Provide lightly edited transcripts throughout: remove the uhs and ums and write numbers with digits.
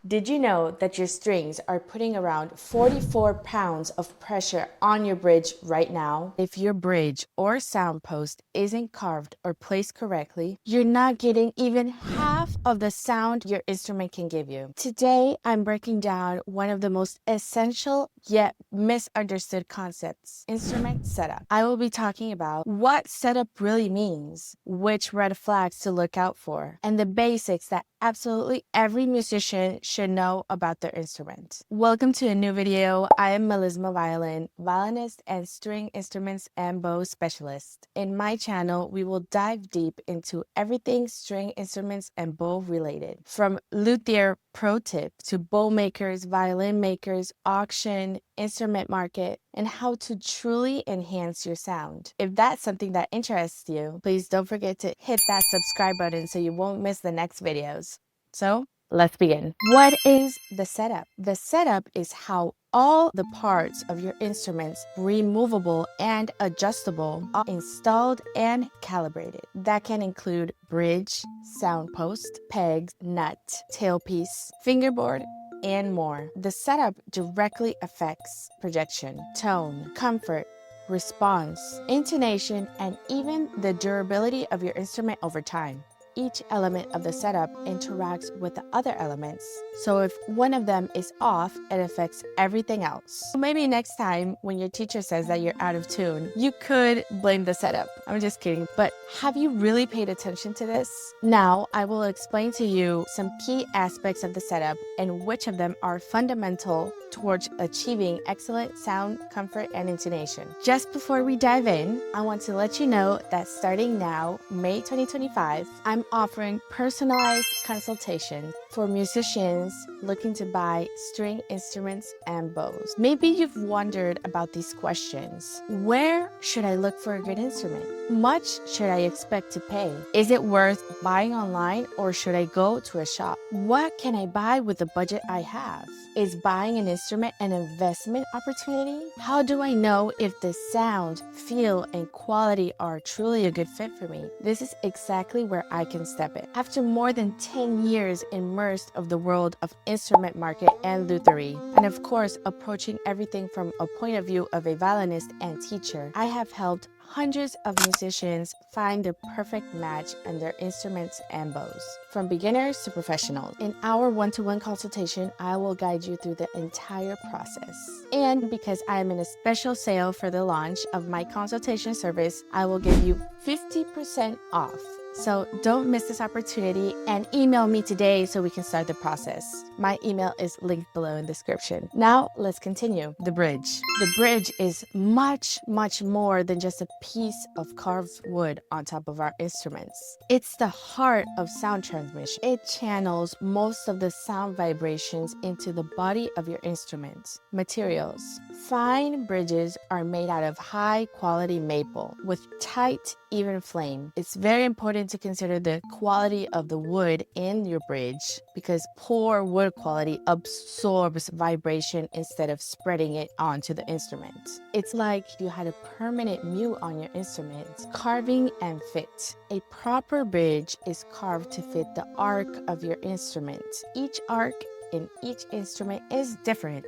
Did you know that your strings are putting around 44 pounds of pressure on your bridge right now? If your bridge or sound post isn't carved or placed correctly, you're not getting even half of the sound your instrument can give you. Today, I'm breaking down one of the most essential yet misunderstood concepts: instrument setup. I will be talking about what setup really means, which red flags to look out for, and the basics that absolutely every musician should know about their instrument. Welcome to a new video. I am Melisma Violin, violinist and string instruments and bow specialist. In my channel, we will dive deep into everything string instruments and bow related, from luthier pro tip to bow makers, violin makers, auction, instrument market, and how to truly enhance your sound. If that's something that interests you, please don't forget to hit that subscribe button so you won't miss the next videos. So let's begin. What is the setup? The setup is how all the parts of your instruments, removable and adjustable, are installed and calibrated. That can include bridge, sound post, pegs, nut, tailpiece, fingerboard, and more. The setup directly affects projection, tone, comfort, response, intonation, and even the durability of your instrument over time. Each element of the setup interacts with the other elements, so if one of them is off, it affects everything else. Maybe next time when your teacher says that you're out of tune, you could blame the setup. I'm just kidding, but have you really paid attention to this? Now, I will explain to you some key aspects of the setup and which of them are fundamental towards achieving excellent sound, comfort, and intonation. Just before we dive in, I want to let you know that starting now, May 2025, I'm offering personalized consultation for musicians looking to buy string instruments and bows. Maybe you've wondered about these questions. Where should I look for a good instrument? Much should I expect to pay? Is it worth buying online or should I go to a shop? What can I buy with the budget I have? Is buying an instrument an investment opportunity? How do I know if the sound, feel, and quality are truly a good fit for me? This is exactly where I can step in. After more than 10 years immersed of the world of instrument market and luthiery, and of course approaching everything from a point of view of a violinist and teacher, I have helped hundreds of musicians find their perfect match on their instruments and bows, from beginners to professionals. In our one-to-one consultation, I will guide you through the entire process. And because I am in a special sale for the launch of my consultation service, I will give you 50% off. So don't miss this opportunity and email me today so we can start the process. My email is linked below in the description. Now let's continue. The bridge. The bridge is much more than just a piece of carved wood on top of our instruments. It's the heart of sound transmission. It channels most of the sound vibrations into the body of your instrument. Materials. Fine bridges are made out of high quality maple with tight, even flame. It's very important to consider the quality of the wood in your bridge because poor wood quality absorbs vibration instead of spreading it onto the instrument. It's like you had a permanent mute on your instrument. Carving and fit. A proper bridge is carved to fit the arc of your instrument. Each arc in each instrument is different,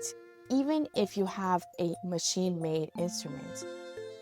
even if you have a machine-made instrument,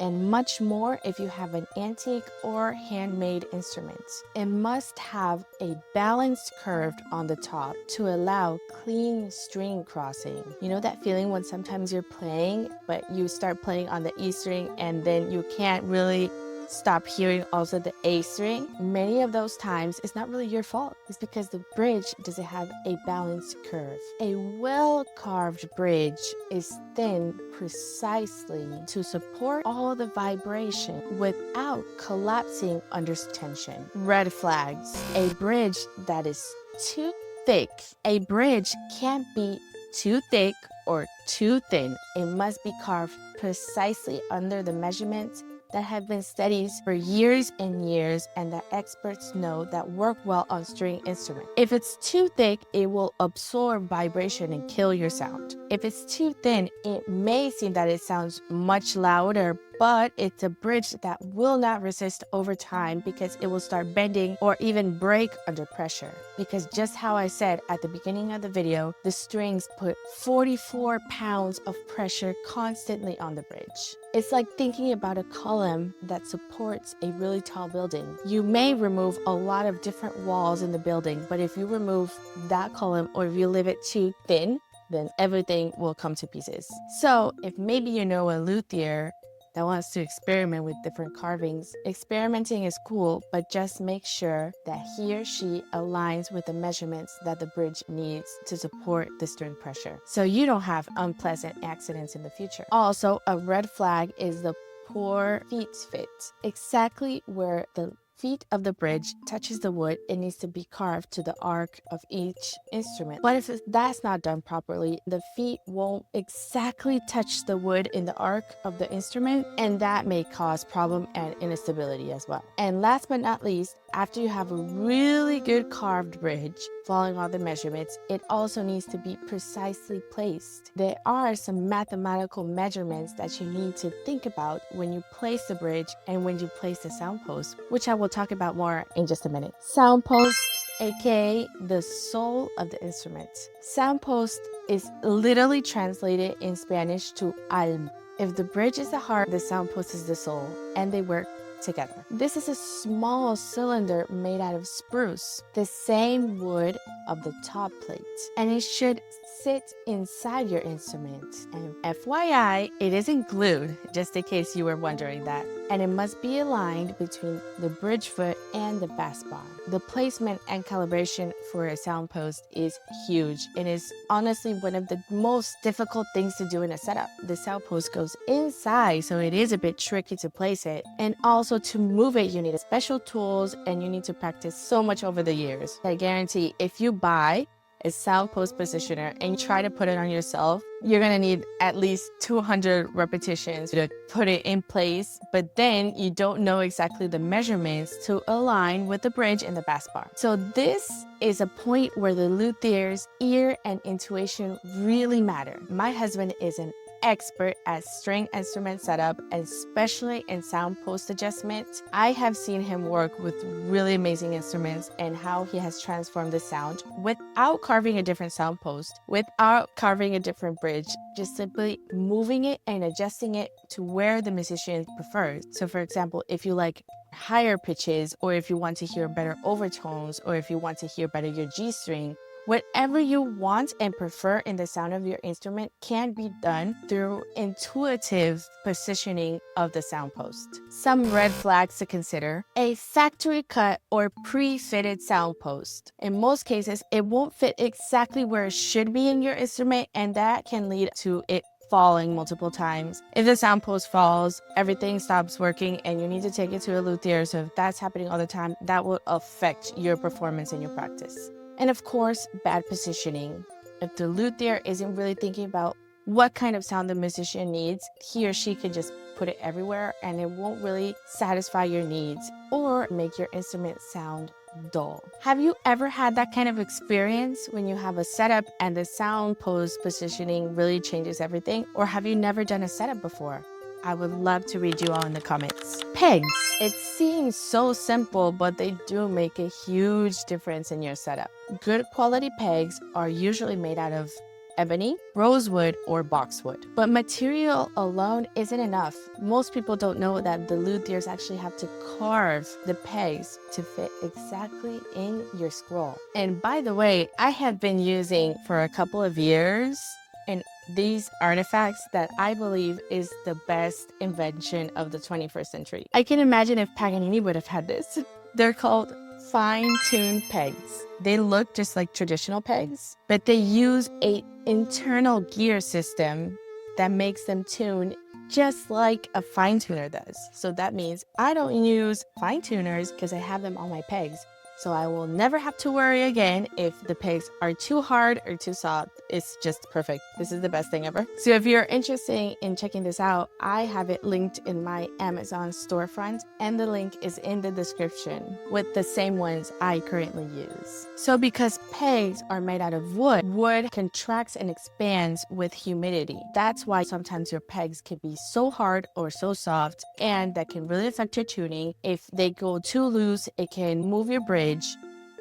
and much more if you have an antique or handmade instrument. It must have a balanced curve on the top to allow clean string crossing. You know that feeling when sometimes you're playing, but you start playing on the E string and then you can't really stop hearing also the A string? Many of those times it's not really your fault. It's because the bridge doesn't have a balanced curve. A well-carved bridge is thin precisely to support all the vibration without collapsing under tension. Red flags. A bridge that is too thick. A bridge can't be too thick or too thin. It must be carved precisely under the measurements that have been studied for years and years and that experts know that work well on string instruments. If it's too thick, it will absorb vibration and kill your sound. If it's too thin, it may seem that it sounds much louder, but it's a bridge that will not resist over time because it will start bending or even break under pressure. Because just how I said at the beginning of the video, the strings put 44 pounds of pressure constantly on the bridge. It's like thinking about a column that supports a really tall building. You may remove a lot of different walls in the building, but if you remove that column or if you leave it too thin, then everything will come to pieces. So if maybe you know a luthier that wants to experiment with different carvings, experimenting is cool, but just make sure that he or she aligns with the measurements that the bridge needs to support the string pressure, so you don't have unpleasant accidents in the future. Also, a red flag is the poor feet fit. Exactly where the feet of the bridge touches the wood, it needs to be carved to the arc of each instrument. But if that's not done properly, the feet won't exactly touch the wood in the arc of the instrument, and that may cause problem and instability as well. And last but not least, after you have a really good carved bridge, following all the measurements, it also needs to be precisely placed. There are some mathematical measurements that you need to think about when you place the bridge and when you place the sound post, which I will talk about more in just a minute. Sound post, aka the soul of the instrument. Sound post is literally translated in Spanish to alma. If the bridge is the heart, the sound post is the soul, and they work together. This is a small cylinder made out of spruce, the same wood of the top plate, and it should sit inside your instrument. And FYI, it isn't glued, just in case you were wondering that. And it must be aligned between the bridge foot and the bass bar. The placement and calibration for a sound post is huge and is honestly one of the most difficult things to do in a setup. The sound post goes inside, so it is a bit tricky to place it. And also to move it, you need special tools and you need to practice so much over the years. I guarantee if you buy a sound post positioner and you try to put it on yourself, you're gonna need at least 200 repetitions to put it in place, but then you don't know exactly the measurements to align with the bridge and the bass bar. So this is a point where the luthier's ear and intuition really matter. My husband is an expert at string instrument setup, especially in sound post adjustment. I have seen him work with really amazing instruments and how he has transformed the sound without carving a different sound post, without carving a different bridge, just simply moving it and adjusting it to where the musician prefers. So for example, if you like higher pitches, or if you want to hear better overtones, or if you want to hear better your G string, whatever you want and prefer in the sound of your instrument can be done through intuitive positioning of the sound post. Some red flags to consider: a factory cut or pre-fitted sound post. In most cases, it won't fit exactly where it should be in your instrument, and that can lead to it falling multiple times. If the sound post falls, everything stops working and you need to take it to a luthier. So if that's happening all the time, that will affect your performance and your practice. And of course, bad positioning. If the luthier isn't really thinking about what kind of sound the musician needs, he or she can just put it everywhere and it won't really satisfy your needs or make your instrument sound dull. Have you ever had that kind of experience when you have a setup and the sound post positioning really changes everything? Or have you never done a setup before? I would love to read you all in the comments. Pegs. It seems so simple, but they do make a huge difference in your setup. Good quality pegs are usually made out of ebony, rosewood, or boxwood. But material alone isn't enough. Most people don't know that the luthiers actually have to carve the pegs to fit exactly in your scroll. And by the way, I have been using for a couple of years these artifacts that I believe is the best invention of the 21st century. I can imagine if Paganini would have had this. They're called fine-tuned pegs. They look just like traditional pegs, but they use an internal gear system that makes them tune just like a fine tuner does. So that means I don't use fine tuners because I have them on my pegs. So I will never have to worry again if the pegs are too hard or too soft. It's just perfect. This is the best thing ever. So if you're interested in checking this out, I have it linked in my Amazon storefront, and the link is in the description with the same ones I currently use. So because pegs are made out of wood, wood contracts and expands with humidity. That's why sometimes your pegs can be so hard or so soft, and that can really affect your tuning. If they go too loose, it can move your bridge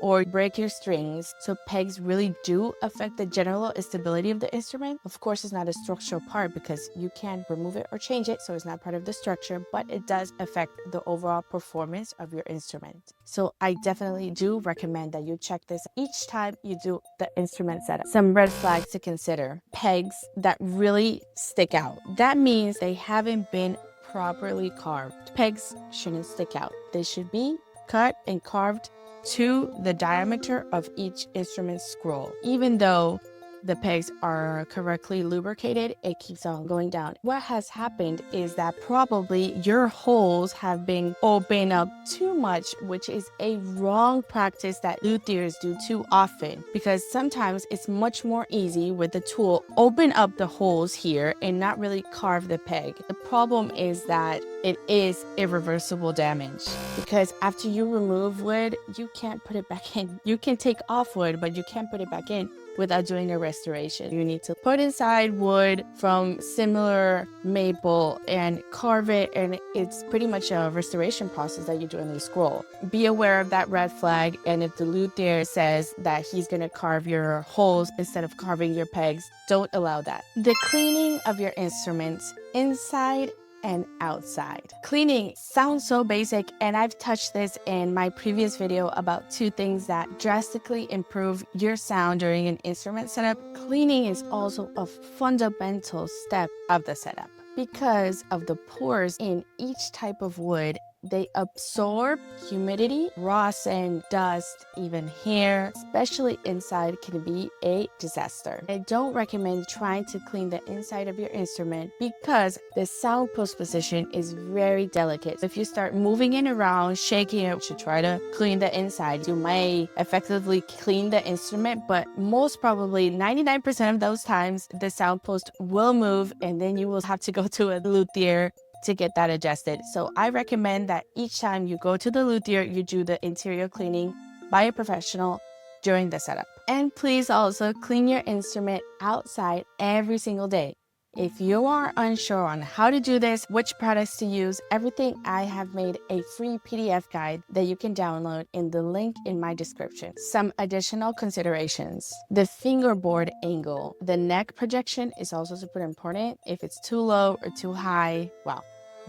or break your strings. So pegs really do affect the general stability of the instrument. Of course, it's not a structural part because you can remove it or change it, so it's not part of the structure, but it does affect the overall performance of your instrument. So I definitely do recommend that you check this each time you do the instrument setup. Some red flags to consider: pegs that really stick out. That means they haven't been properly carved. Pegs shouldn't stick out. They should be cut and carved to the diameter of each instrument scroll. Even though the pegs are correctly lubricated, it keeps on going down. What has happened is that probably your holes have been opened up too much, which is a wrong practice that luthiers do too often, because sometimes it's much more easy with the tool open up the holes here and not really carve the peg. The problem is that it is irreversible damage, because after you remove wood, you can't put it back in. You can take off wood, but you can't put it back in without doing a restoration. You need to put inside wood from similar maple and carve it, and it's pretty much a restoration process that you do in the scroll. Be aware of that red flag, and if the luthier says that he's gonna carve your holes instead of carving your pegs, don't allow that. The cleaning of your instruments inside and outside. Cleaning sounds so basic, and I've touched this in my previous video about 2 things that drastically improve your sound during an instrument setup. Cleaning is also a fundamental step of the setup. Because of the pores in each type of wood, they absorb humidity, rust and dust, even hair, especially inside, can be a disaster. I don't recommend trying to clean the inside of your instrument because the sound post position is very delicate. If you start moving it around, shaking it to try to clean the inside, you may effectively clean the instrument, but most probably 99% of those times the sound post will move, and then you will have to go to a luthier to get that adjusted. So I recommend that each time you go to the luthier, you do the interior cleaning by a professional during the setup. And please also clean your instrument outside every single day. If you are unsure on how to do this, which products to use, everything, I have made a free PDF guide that you can download in the link in my description. Some additional considerations: the fingerboard angle. The neck projection is also super important. If it's too low or too high, well,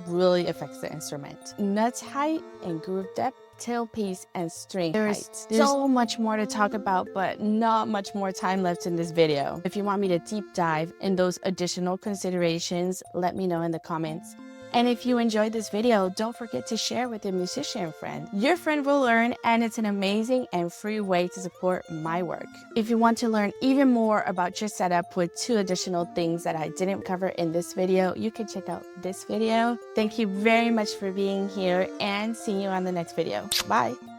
really affects the instrument. Nut height and groove depth, tailpiece and string height. There's so much more to talk about, but not much more time left in this video. If you want me to deep dive in those additional considerations, let me know in the comments. And if you enjoyed this video, don't forget to share with your musician friend. Your friend will learn, and it's an amazing and free way to support my work. If you want to learn even more about your setup with 2 additional things that I didn't cover in this video, you can check out this video. Thank you very much for being here, and see you on the next video. Bye.